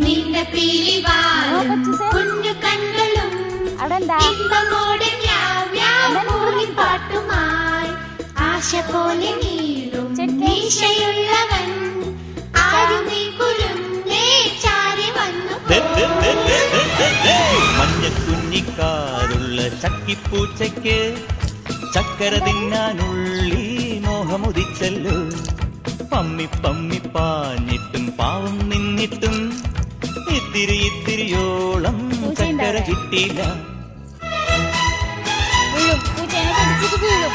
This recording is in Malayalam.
നിന്റെ പീലിവാലും കുഞ്ഞു കണ്ണുകളും ഇമ്പമോടെ പാട്ടുമായി ആശ പോലെ നീളും മീശയുള്ളവൻ ആരും നീ കുരുന്നേ ചാരി വന്നു മഞ്ഞ കുഞ്ഞിക്കാറുള്ള ചക്കിപ്പൂച്ചയ്ക്ക് ചക്കര തിന്നാനുള്ളി മോഹമുദിച്ചല്ലോ. പമ്മി പമ്മി പാഞ്ഞിട്ടും പാവം നിന്നിട്ടും ഇത്തിരിയോളം ചക്കര കിട്ടിയില്ല. പൂച്ചേനെ കടിച്ചിട്ട് വീഴും.